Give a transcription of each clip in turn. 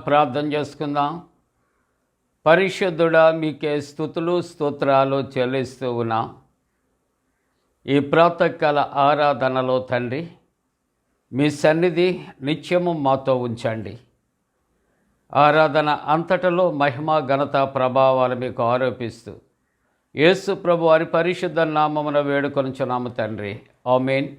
ప్రార్థన చేసుకుందాం. పరిశుద్ధుడా, మీకే స్తుతులు స్తోత్రాలు చెల్లిస్తూ ఉన్నాం. ఈ ప్రాతకాల ఆరాధనలో తండ్రి, మీ సన్నిధి నిత్యము మాతో ఉంచండి. ఆరాధన అంతటలో మహిమ ఘనత ప్రభావాలు మీకు ఆరోపిస్తూ యేసు ప్రభు వారి పరిశుద్ధ నామమున వేడుకొనుచున్నాము తండ్రి, ఆమేన్.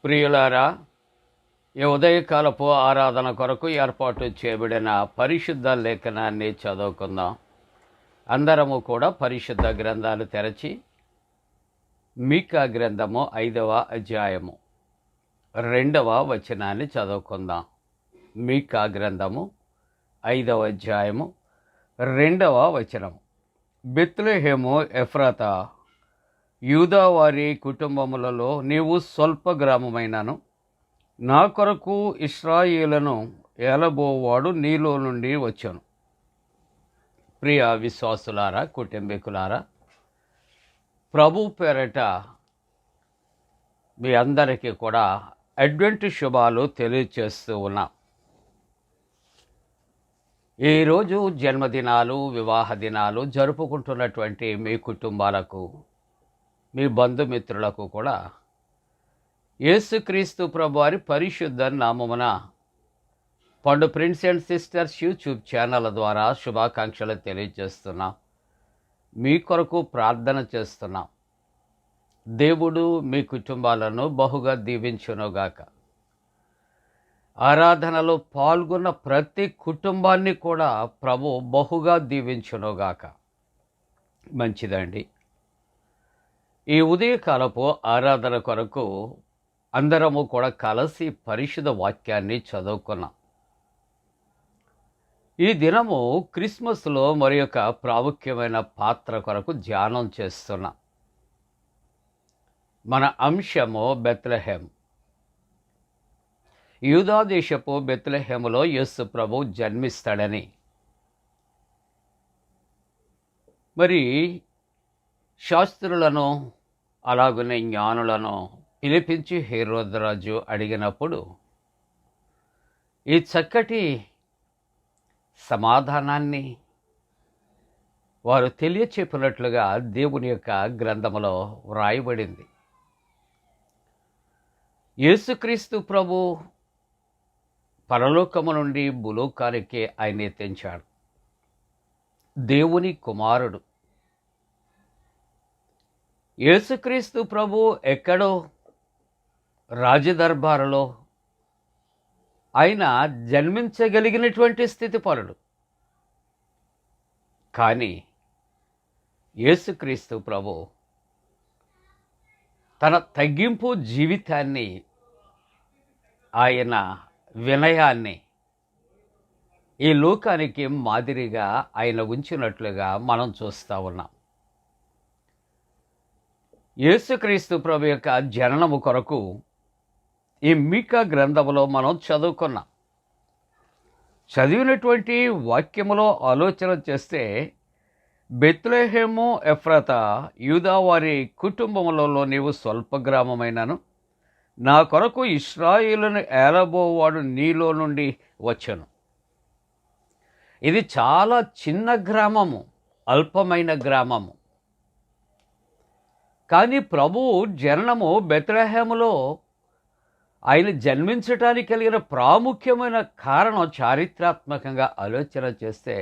ప్రియులారా, ఈ ఉదయకాలపు ఆరాధన కొరకు ఏర్పాటు చేయబడిన పరిశుద్ధ లేఖనాన్ని చదువుకుందాం. అందరము కూడా పరిశుద్ధ గ్రంథాలు తెరచి మీకా గ్రంథము 5వ అధ్యాయము 2వ వచనాన్ని చదువుకుందాం. మీకా గ్రంథము 5వ అధ్యాయము 2వ వచనము. బెత్లెహేము ఎఫ్రాతా, యూదా వారి కుటుంబములలో నీవు స్వల్ప గ్రామమైనను, నా కొరకు ఇశ్రాయేలును ఏలబోవాడు నీలో నుండి వచ్చాను. ప్రియ విశ్వాసులారా, కుటుంబీకులారా, ప్రభు పేరట మీ అందరికీ కూడా అడ్వెంట్ శుభాలు తెలియచేస్తూ ఉన్నాం. ఈరోజు జన్మదినాలు, వివాహ దినాలు జరుపుకుంటున్నటువంటి మీ కుటుంబాలకు, మీ బంధుమిత్రులకు కూడా యేసుక్రీస్తు ప్రభువారి పరిశుద్ధ నామమున పండు prince and sisters YouTube channel ద్వారా శుభాకాంక్షలు తెలియజేస్తున్నాం. మీ కొరకు ప్రార్థన చేస్తున్నాం. దేవుడు మీ కుటుంబాలను బహుగా దీవించునుగాక. ఆరాధనలో పాల్గొన్న ప్రతి కుటుంబాన్ని కూడా ప్రభు బహుగా దీవించునుగాక. మంచిదండి. ఈ ఉదయకాలపు ఆరాధన కొరకు అందరము కూడా కలిసి పరిశుద్ధ వాక్యాన్ని చదువుకున్నాం. ఈ దినము క్రిస్మస్లో మరి యొక్క ప్రాముఖ్యమైన పాత్ర కొరకు ధ్యానం చేస్తున్నాం. మన అంశము బెత్లెహేం. యూదా దేశపు బెత్లెహేములో యేసు ప్రభు జన్మిస్తాడని మరి శాస్త్రులను అలాగనే జ్ఞానులను పిలిపించి హేరోదురాజు అడిగినప్పుడు ఈ చక్కటి సమాధానాన్ని వారు తెలియచెప్పినట్లుగా దేవుని యొక్క గ్రంథములో వ్రాయబడింది. యేసుక్రీస్తు ప్రభు పరలోకము నుండి భూలోకానికి ఆయనే తెంచాడు. దేవుని కుమారుడు. యేసుక్రీస్తు ప్రభు ఎక్కడో రాజదర్బారులో ఆయన జన్మించగలిగినటువంటి స్థితిపరుడు. కానీ యేసుక్రీస్తు ప్రభు తన తగ్గింపు జీవితాన్ని, ఆయన వినయాన్ని ఈ లోకానికి మాదిరిగా ఆయన ఉంచినట్లుగా మనం చూస్తూ ఉన్నాం. యేసుక్రీస్తు ప్రభు యొక్క జననము కొరకు ఈ మీకా గ్రంథములో మనం చదువుకున్నాం. చదివినటువంటి వాక్యములో ఆలోచన చేస్తే, బెత్లెహేము ఎఫ్రాతా యూదా వారి కుటుంబములలో నీవు స్వల్ప గ్రామమైనను, నా కొరకు ఇశ్రాయేలును ఏలబోవాడు నీలో నుండి వచ్చెను. ఇది చాలా చిన్న గ్రామము, అల్పమైన గ్రామము. కానీ ప్రభువు జననము బెత్లెహేములో ఆయన జన్మించటానికి కలిగిన ప్రాముఖ్యమైన కారణం చారిత్రాత్మకంగా ఆలోచన చేస్తే,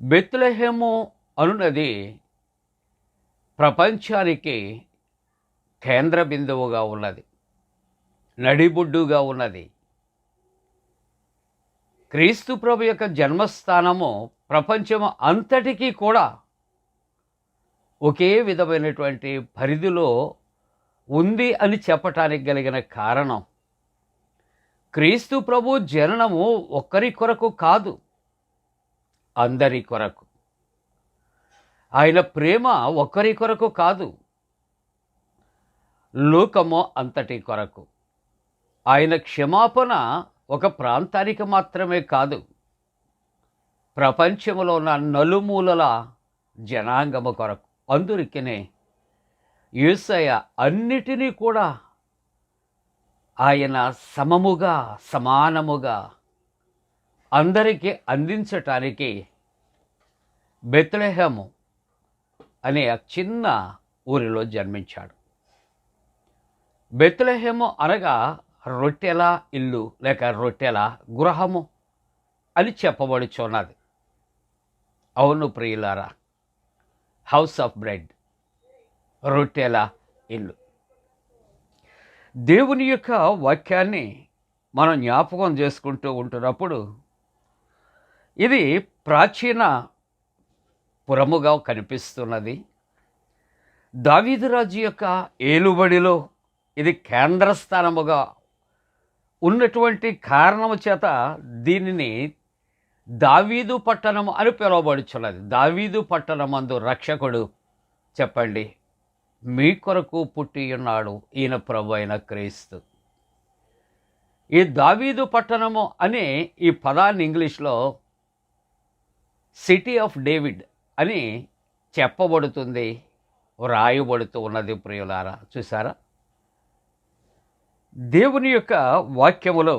బెత్లెహేము అనున్నది ప్రపంచానికి కేంద్ర బిందువుగా ఉన్నది, నడిబొడ్డుగా ఉన్నది. క్రీస్తు ప్రభు యొక్క జన్మస్థానము ప్రపంచం అంతటికీ కూడా ఒకే విధమైనటువంటి పరిధిలో ఉంది అని చెప్పటానికి కలిగిన కారణం, క్రీస్తు ప్రభు జననము ఒక్కరి కొరకు కాదు, అందరి కొరకు. ఆయన ప్రేమ ఒక్కరి కొరకు కాదు, లోకము అంతటి కొరకు. ఆయన క్షమాపణ ఒక ప్రాంతానికి మాత్రమే కాదు, ప్రపంచంలో ఉన్న నలుమూలల జనాంగము కొరకు. అందురికనే యేసయ్య అన్నిటినీ కూడా ఆయన సమముగా, సమానముగా అందరికీ అందించటానికి బెత్లెహేము అనే చిన్న ఊరిలో జన్మించాడు. బెత్లెహేము అనగా రొట్టెల ఇల్లు లేక రొట్టెల గృహము అని చెప్పబడుచున్నది. అవును ప్రియులారా, హౌస్ ఆఫ్ బ్రెడ్, రొట్టెల ఇల్లు. దేవుని యొక్క వాక్యాన్ని మనం జ్ఞాపకం చేసుకుంటూ ఉంటున్నప్పుడు, ఇది ప్రాచీన పురముగా కనిపిస్తున్నది. దావీదు రాజు యొక్క ఏలుబడిలో ఇది కేంద్రస్థానముగా ఉన్నటువంటి కారణము చేత దీనిని దావీదు పట్టణము అని పిలువబడుచున్నది. దావీదు పట్టణమందు రక్షకుడు, చెప్పండి, మీ కొరకు పుట్టి ఉన్నాడు, ఈయన ప్రభు అయిన క్రీస్తు. ఈ దావీదు పట్టణము అనే ఈ పదాన్ని ఇంగ్లీష్లో సిటీ ఆఫ్ డేవిడ్ అని చెప్పబడుతుంది, వ్రాయబడుతూ ఉన్నది. ప్రియులారా, చూసారా? దేవుని యొక్క వాక్యములో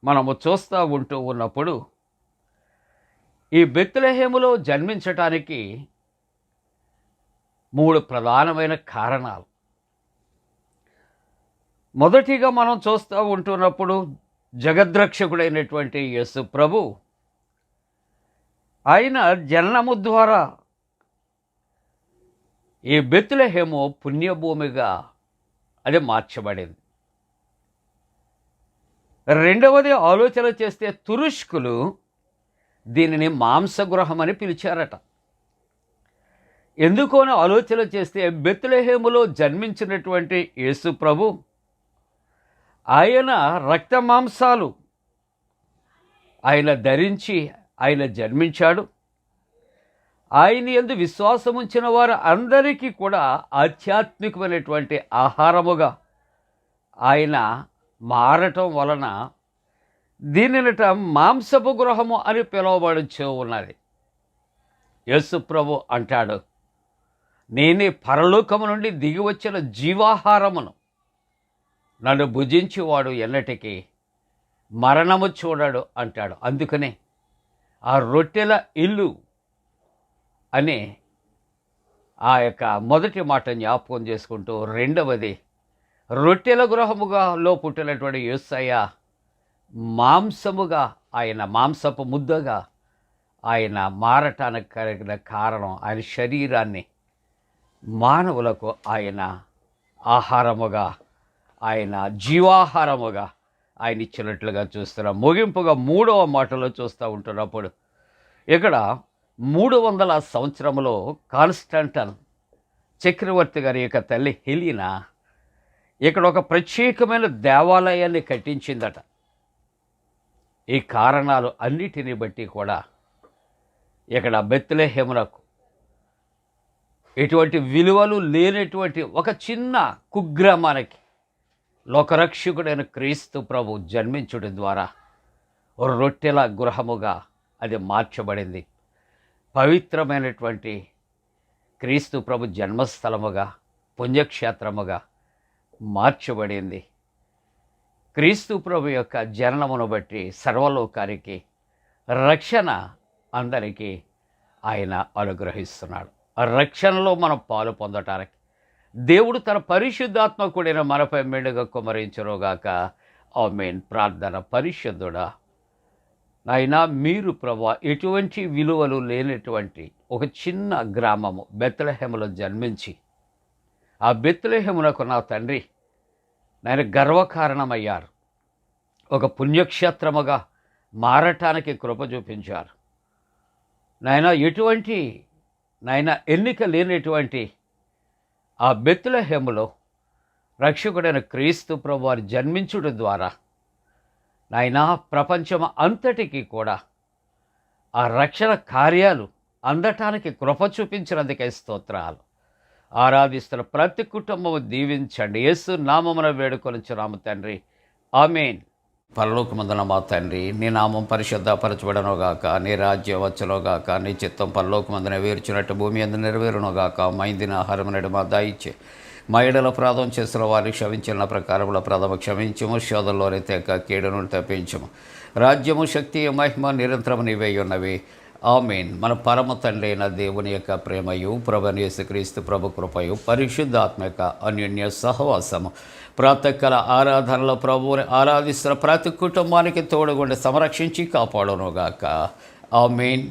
మనము చూస్తూ ఉంటూ ఉన్నప్పుడు, ఈ బెత్లెహేములో జన్మించటానికి 3 ప్రధానమైన కారణాలు. మొదటిగా మనం చూస్తూ ఉంటున్నప్పుడు, జగద్రక్షకుడైనటువంటి యేసు ప్రభు ఆయన జననము ద్వారా ఈ బెత్లెహేము పుణ్యభూమిగా అది మార్చబడింది. రెండవది ఆలోచన చేస్తే, తురుష్కులు దీనిని మాంసగృహం అని పిలిచారట. ఎందుకోని ఆలోచన చేస్తే, బెత్లెహేములో జన్మించినటువంటి యేసు ప్రభు ఆయన రక్త మాంసాలు ఆయన ధరించి ఆయన జన్మించాడు. ఆయన యందు విశ్వాసం ఉంచిన వారు అందరికీ కూడా ఆధ్యాత్మికమైనటువంటి ఆహారముగా ఆయన మారటం వలన దీనినట మాంసపు గృహము అని పిలువబడుచూ ఉన్నది. యేసు ప్రభు అంటాడు, నేనే పరలోకము నుండి దిగి వచ్చిన జీవాహారమును, నన్ను భుజించేవాడు ఎన్నటికీ మరణము చూడడు అంటాడు. అందుకనే ఆ రొట్టెల ఇల్లు అనే ఆ యొక్క మొదటి మాట జ్ఞాపకం చేసుకుంటూ, రెండవది రొట్టెల గృహముగాలో పుట్టినటువంటి యేసయ్య మాంసముగా, ఆయన మాంసపు ముద్దగా ఆయన మారటానికి కలిగిన కారణం ఆయన శరీరాన్ని మానవులకు ఆయన ఆహారముగా, ఆయన జీవాహారముగా ఆయన ఇచ్చినట్లుగా చూస్తున్నాం. ముగింపుగా 3వ మాటలో చూస్తూ ఉంటున్నప్పుడు ఇక్కడ 300 సంవత్సరంలో కాన్స్టాంటన్ చక్రవర్తి గారి యొక్క తల్లి హెలీనా ఇక్కడ ఒక ప్రత్యేకమైన దేవాలయాన్ని కట్టించిందట. ఈ కారణాలు అన్నిటిని బట్టి కూడా ఇక్కడ బెత్లెహేమునకు ఎటువంటి విలువలు లేనటువంటి ఒక చిన్న కుగ్రామానికి లోకరక్షకుడైన క్రీస్తు ప్రభు జన్మించుట ద్వారా రొట్టెల గృహముగా అది మార్చబడింది. పవిత్రమైనటువంటి క్రీస్తు ప్రభు జన్మస్థలముగా, పుణ్యక్షేత్రముగా మార్చబడింది. క్రీస్తు ప్రభు యొక్క జననమును బట్టి సర్వలోకానికి రక్షణ అందరికీ ఆయన అనుగ్రహిస్తున్నాడు. ఆ రక్షణలో మనం పాలు పొందటానికి దేవుడు తన పరిశుద్ధాత్మ కూడిన మనపై మెండుగా కుమరించునుగాక. ఆమేన్. ప్రార్థన. పరిశుద్ధుడా నాయనా, మీరు ప్రభా ఎటువంటి విలువలు లేనటువంటి ఒక చిన్న గ్రామము బెత్లెహేములో జన్మించి ఆ బెత్లెహేమునకు నా తండ్రి నాయన గర్వకారణమయ్యారు. ఒక పుణ్యక్షేత్రముగా మారటానికి కృప చూపించారు నాయన. ఎటువంటి నాయన ఎన్నిక లేనటువంటి ఆ బెత్లెహేములో రక్షకుడైన క్రీస్తు ప్రభు వారు జన్మించుట ద్వారా నాయనా ప్రపంచం అంతటికీ కూడా ఆ రక్షణ కార్యాలు అందటానికి కృప చూపించినందుకే స్తోత్రాలు. ఆరాధిస్తున్న ప్రతి కుటుంబము దీవించండి. యేసు నామమున వేడుకొనుచున్నాము తండ్రి. ఆమేన్. పరలోకమందున మా తండ్రి, నీ నామం పరిశుద్ధపరచబడనుగాక, నీ రాజ్యం వచ్చునుగాక, నీ చిత్తం పరలోకమందున వేర్చినట్టు భూమి అందు నెరవేరునుగాక. మా ఇందిన ఆహారం నేడు మా దాయిచ్చే, మా ఎడల అపరాధం చేసిన వారిని క్షమించిన ప్రకారముల అపరాధము క్షమించము, శోధంలోనే తెక కీడును తప్పించము. రాజ్యము, శక్తి, మహిమ నిరంతరము నీవే ఉన్నవి. ఆమేన్. మన పరమ తండ్రి అయిన దేవుని యొక్క ప్రేమయు, ప్రభువైన యేసుక్రీస్తు ప్రభు కృపయు, పరిశుద్ధాత్మ యొక్క అన్యోన్య సహవాసము ప్రాతకాల ఆరాధనలో ప్రభువుని ఆరాధిస్తున్న ప్రతి కుటుంబానికి తోడుగుండి సంరక్షించి కాపాడునుగాక. ఆమేన్.